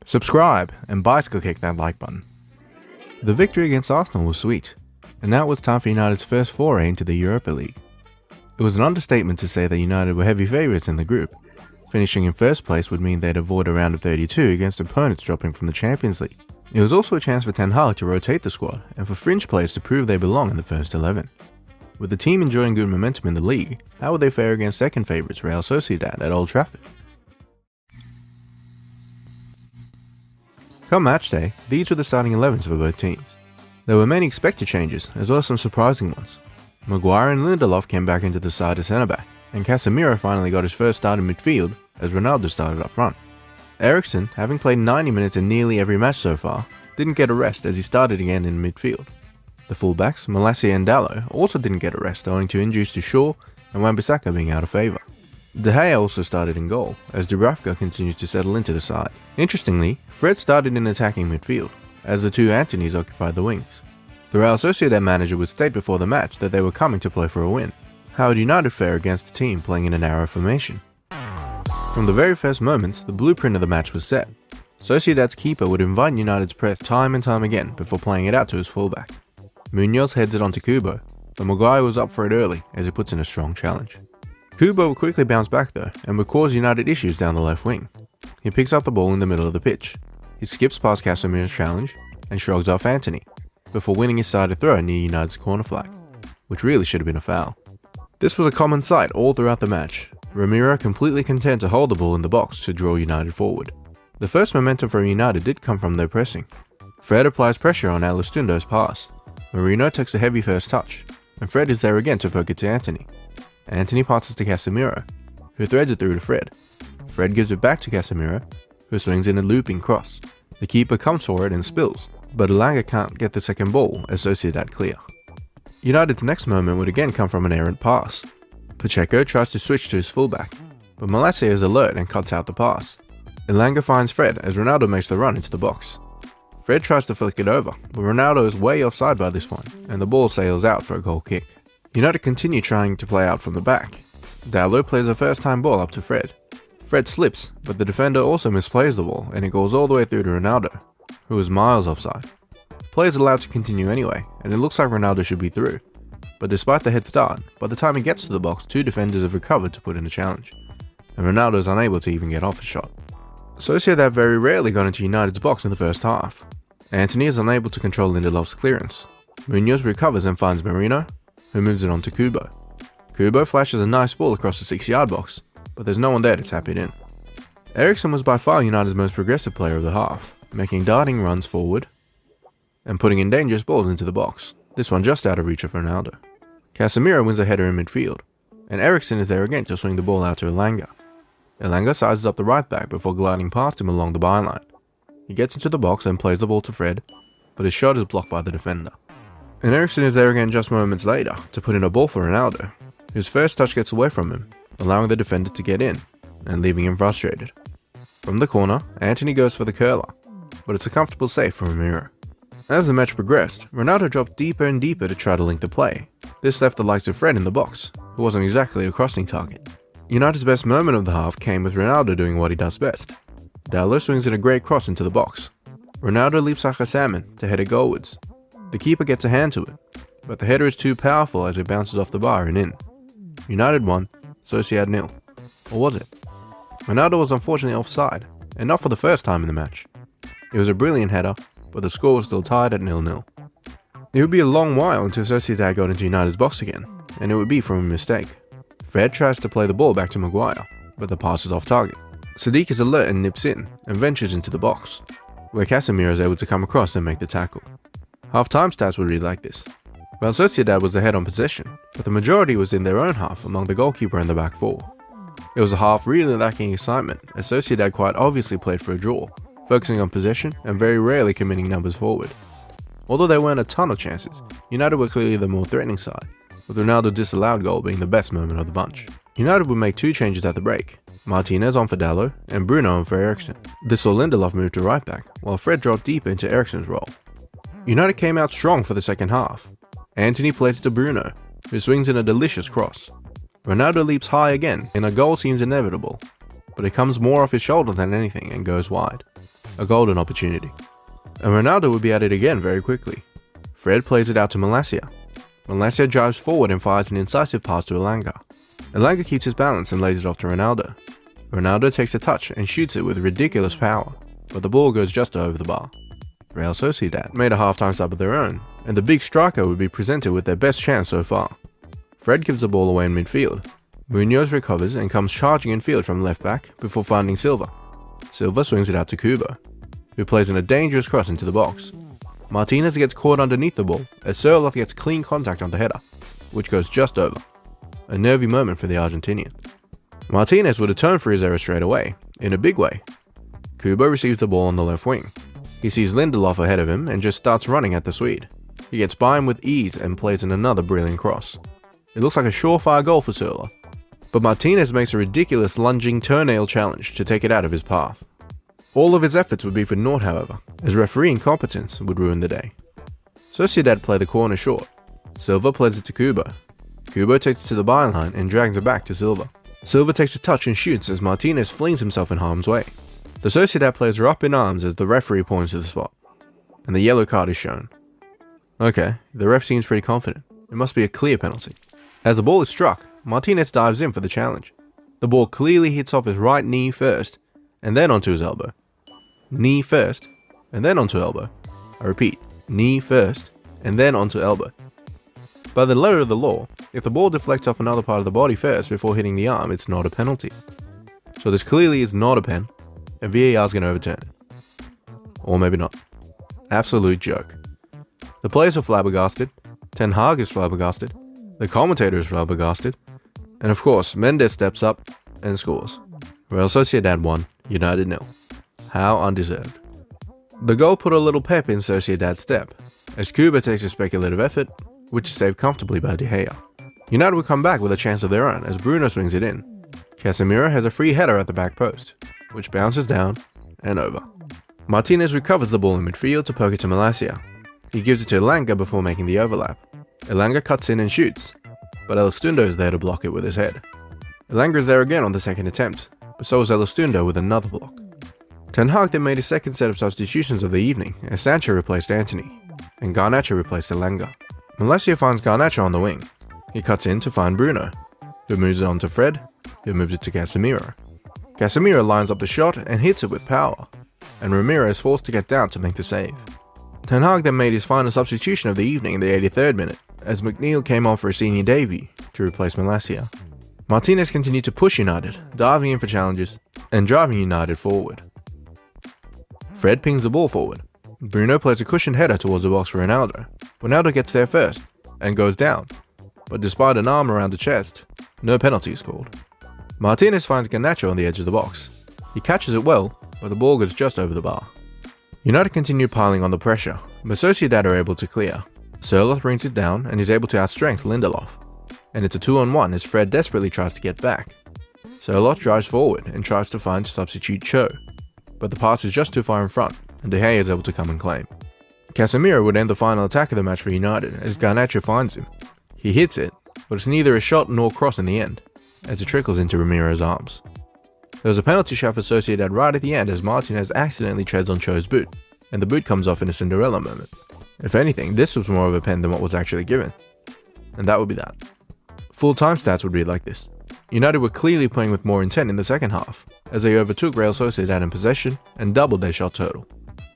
Subscribe and bicycle kick that like button. The victory against Arsenal was sweet, and now it was time for United's first foray into the Europa League. It was an understatement to say that United were heavy favourites in the group. Finishing in first place would mean they'd avoid a round of 32 against opponents dropping from the Champions League. It was also a chance for Ten Hag to rotate the squad and for fringe players to prove they belong in the first 11. With the team enjoying good momentum in the league, how would they fare against second favourites Real Sociedad at Old Trafford? Come match day, these were the starting 11s for both teams. There were many expected changes, as well as some surprising ones. Maguire and Lindelof came back into the side as centre-back, and Casemiro finally got his first start in midfield as Ronaldo started up front. Eriksen, having played 90 minutes in nearly every match so far, didn't get a rest as he started again in midfield. The fullbacks, Malacia and Dalot, also didn't get a rest owing to injuries to Shaw and Wan-Bissaka being out of favour. De Gea also started in goal, as Dubravka continues to settle into the side. Interestingly, Fred started in attacking midfield, as the two Antonys occupied the wings. The Real Sociedad manager would state before the match that they were coming to play for a win. How would United fare against a team playing in a narrow formation? From the very first moments, the blueprint of the match was set. Sociedad's keeper would invite United's press time and time again before playing it out to his fullback. Munoz heads it onto Kubo, but Maguire was up for it early as he puts in a strong challenge. Kubo will quickly bounce back though, and would cause United issues down the left wing. He picks up the ball in the middle of the pitch. He skips past Casemiro's challenge, and shrugs off Antony, before winning his side to throw near United's corner flag, which really should have been a foul. This was a common sight all throughout the match, Ramiro completely content to hold the ball in the box to draw United forward. The first momentum for United did come from their pressing. Fred applies pressure on Alustundo's pass. Marino takes a heavy first touch, and Fred is there again to poke it to Antony. Antony passes to Casemiro, who threads it through to Fred. Fred gives it back to Casemiro, who swings in a looping cross. The keeper comes for it and spills, but Elanga can't get the second ball as Sociedad clear. United's next moment would again come from an errant pass. Pacheco tries to switch to his fullback, but Malacia is alert and cuts out the pass. Elanga finds Fred as Ronaldo makes the run into the box. Fred tries to flick it over, but Ronaldo is way offside by this point, and the ball sails out for a goal kick. United continue trying to play out from the back. Dalot plays a first-time ball up to Fred. Fred slips, but the defender also misplays the ball, and it goes all the way through to Ronaldo, who is miles offside. Play is allowed to continue anyway, and it looks like Ronaldo should be through. But despite the head start, by the time he gets to the box, two defenders have recovered to put in a challenge, and Ronaldo is unable to even get off a shot. Sociedad very rarely got into United's box in the first half. Antony is unable to control Lindelof's clearance. Munoz recovers and finds Marino, who moves it on to Kubo. Kubo flashes a nice ball across the 6-yard box, but there's no one there to tap it in. Eriksen was by far United's most progressive player of the half, making darting runs forward and putting in dangerous balls into the box, this one just out of reach of Ronaldo. Casemiro wins a header in midfield, and Eriksen is there again to swing the ball out to Elanga. Elanga sizes up the right back before gliding past him along the byline. He gets into the box and plays the ball to Fred, but his shot is blocked by the defender. And Eriksen is there again just moments later to put in a ball for Ronaldo, whose first touch gets away from him, allowing the defender to get in, and leaving him frustrated. From the corner, Antony goes for the curler, but it's a comfortable save from Ramiro. As the match progressed, Ronaldo dropped deeper and deeper to try to link the play. This left the likes of Fred in the box, who wasn't exactly a crossing target. United's best moment of the half came with Ronaldo doing what he does best. Dalot swings in a great cross into the box. Ronaldo leaps like a salmon to head it goalwards. The keeper gets a hand to it, but the header is too powerful as it bounces off the bar and in. United won, Sociedad nil. Or was it? Ronaldo was unfortunately offside, and not for the first time in the match. It was a brilliant header, but the score was still tied at 0-0. It would be a long while until Sociedad got into United's box again, and it would be from a mistake. Fred tries to play the ball back to Maguire, but the pass is off target. Sadiq is alert and nips in, and ventures into the box, where Casemiro is able to come across and make the tackle. Half-time stats would read like this. Real Sociedad was ahead on possession, but the majority was in their own half among the goalkeeper and the back four. It was a half really lacking excitement, as Sociedad quite obviously played for a draw, focusing on possession and very rarely committing numbers forward. Although there weren't a ton of chances, United were clearly the more threatening side, with Ronaldo's disallowed goal being the best moment of the bunch. United would make two changes at the break, Martinez on for Dalot and Bruno on for Eriksen. This saw Lindelof move to right back, while Fred dropped deeper into Eriksen's role. United came out strong for the second half. Antony plays it to Bruno, who swings in a delicious cross. Ronaldo leaps high again, and a goal seems inevitable, but it comes more off his shoulder than anything and goes wide. a golden opportunity. And Ronaldo would be at it again very quickly. Fred plays it out to Malacia. Malacia drives forward and fires an incisive pass to Elanga. Elanga keeps his balance and lays it off to Ronaldo. Ronaldo takes a touch and shoots it with ridiculous power, but the ball goes just over the bar. Real Sociedad made a half-time sub of their own, and the big striker would be presented with their best chance so far. Fred gives the ball away in midfield. Munoz recovers and comes charging in field from left back before finding Silva. Silva swings it out to Kubo, who plays in a dangerous cross into the box. Martinez gets caught underneath the ball as Sorloth gets clean contact on the header, which goes just over. A nervy moment for the Argentinian. Martinez would atone for his error straight away, in a big way. Kubo receives the ball on the left wing. He sees Lindelof ahead of him and just starts running at the Swede. He gets by him with ease and plays in another brilliant cross. It looks like a surefire goal for Sorloth, but Martinez makes a ridiculous lunging toenail challenge to take it out of his path. All of his efforts would be for naught, however, as referee incompetence would ruin the day. Sociedad play the corner short. Silva plays it to Kubo. Kubo takes it to the byline and drags it back to Silva. Silva takes a touch and shoots as Martinez flings himself in harm's way. The Sociedad players are up in arms as the referee points to the spot, and the yellow card is shown. Okay, the ref seems pretty confident. It must be a clear penalty. As the ball is struck, Martinez dives in for the challenge. The ball clearly hits off his right knee first, and then onto his elbow. Knee first, and then onto elbow. I repeat, knee first, and then onto elbow. By the letter of the law, if the ball deflects off another part of the body first before hitting the arm, it's not a penalty. So this clearly is not a pen, and VAR is going to overturn it. Or maybe not. Absolute joke. The players are flabbergasted, Ten Hag is flabbergasted, the commentator is flabbergasted, and of course Mendes steps up and scores. Real Sociedad 1, United 0. How undeserved. The goal put a little pep in Sociedad's step, as Cuba takes a speculative effort, which is saved comfortably by De Gea. United will come back with a chance of their own as Bruno swings it in. Casemiro has a free header at the back post, which bounces down and over. Martinez recovers the ball in midfield to poke it to Malacia. He gives it to Elanga before making the overlap. Elanga cuts in and shoots, but Elistundo is there to block it with his head. Elanga is there again on the second attempt, but so is Elistundo with another block. Ten Hag then made his second set of substitutions of the evening as Sancho replaced Antony, and Garnacho replaced Elanga. Malacia finds Garnacho on the wing. He cuts in to find Bruno, who moves it on to Fred, who moves it to Casemiro. Casemiro lines up the shot and hits it with power, and Ramiro is forced to get down to make the save. Ten Hag then made his final substitution of the evening in the 83rd minute, as McNeil came on for a senior debut to replace Malacia. Martinez continued to push United, diving in for challenges, and driving United forward. Fred pings the ball forward. Bruno plays a cushioned header towards the box for Ronaldo. Ronaldo gets there first, and goes down, but despite an arm around the chest, no penalty is called. Martinez finds Garnacho on the edge of the box. He catches it well, but the ball goes just over the bar. United continue piling on the pressure, but Sociedad are able to clear. Sorloth brings it down and is able to outstrength Lindelof, and it's a 2-on-1 as Fred desperately tries to get back. Sorloth drives forward and tries to find substitute Cho, but the pass is just too far in front, and De Gea is able to come and claim. Casemiro would end the final attack of the match for United as Garnacho finds him. He hits it, but it's neither a shot nor cross in the end, as it trickles into Ramiro's arms. There was a penalty shot for Sociedad right at the end as Martinez accidentally treads on Cho's boot, and the boot comes off in a Cinderella moment. If anything, this was more of a pen than what was actually given. And that would be that. Full-time stats would read like this. United were clearly playing with more intent in the second half, as they overtook Real Sociedad in possession and doubled their shot total.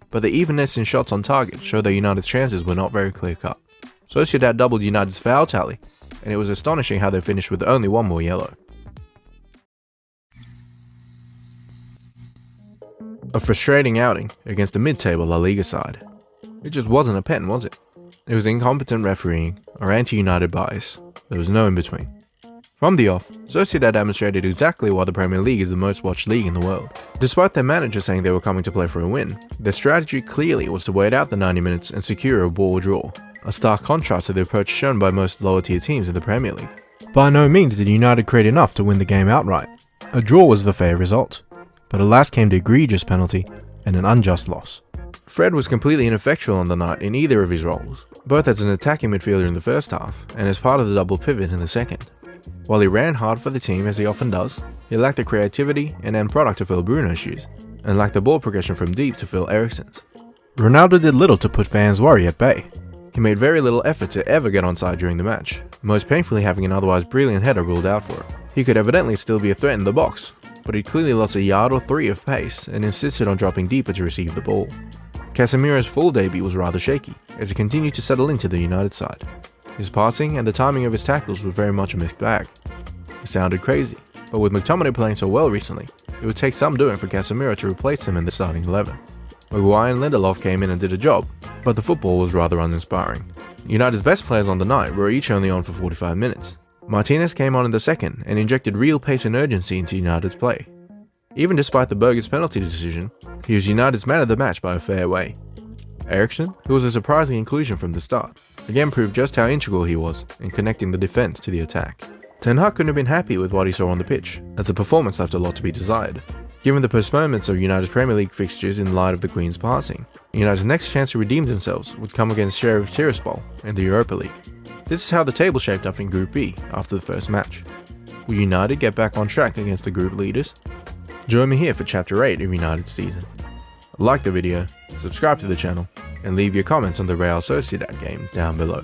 But the evenness in shots on target showed that United's chances were not very clear-cut. Sociedad doubled United's foul tally, and it was astonishing how they finished with only one more yellow. A frustrating outing against a mid-table La Liga side. It just wasn't a pen, was it? It was incompetent refereeing or anti-United bias. There was no in-between. From the off, Sociedad demonstrated exactly why the Premier League is the most watched league in the world. Despite their manager saying they were coming to play for a win, their strategy clearly was to wait out the 90 minutes and secure a ball draw, a stark contrast to the approach shown by most lower-tier teams in the Premier League. By no means did United create enough to win the game outright. A draw was the fair result, but alas came the egregious penalty and an unjust loss. Fred was completely ineffectual on the night in either of his roles, both as an attacking midfielder in the first half and as part of the double pivot in the second. While he ran hard for the team as he often does, he lacked the creativity and end product to fill Bruno's shoes. and lacked the ball progression from deep to fill Eriksen's. Ronaldo did little to put fans' worry at bay. He made very little effort to ever get onside during the match, most painfully having an otherwise brilliant header ruled out for it. He could evidently still be a threat in the box, but he clearly lost a yard or 3 of pace and insisted on dropping deeper to receive the ball. Casemiro's full debut was rather shaky, as he continued to settle into the United side. His passing and the timing of his tackles was very much a mixed bag. It sounded crazy, but with McTominay playing so well recently, it would take some doing for Casemiro to replace him in the starting 11. Maguire and Lindelof came in and did a job, but the football was rather uninspiring. United's best players on the night were each only on for 45 minutes. Martinez came on in the second and injected real pace and urgency into United's play. Even despite the Burgers penalty decision, he was United's man of the match by a fair way. Eriksen, who was a surprising inclusion from the start, again proved just how integral he was in connecting the defense to the attack. Ten Hag couldn't have been happy with what he saw on the pitch, as the performance left a lot to be desired. Given the postponements of United's Premier League fixtures in light of the Queen's passing, United's next chance to redeem themselves would come against Sheriff Tiraspol in the Europa League. This is how the table shaped up in Group B after the first match. Will United get back on track against the group leaders? Join me here for Chapter 8 of United's season. Like the video, subscribe to the channel, and leave your comments on the Real Sociedad game down below.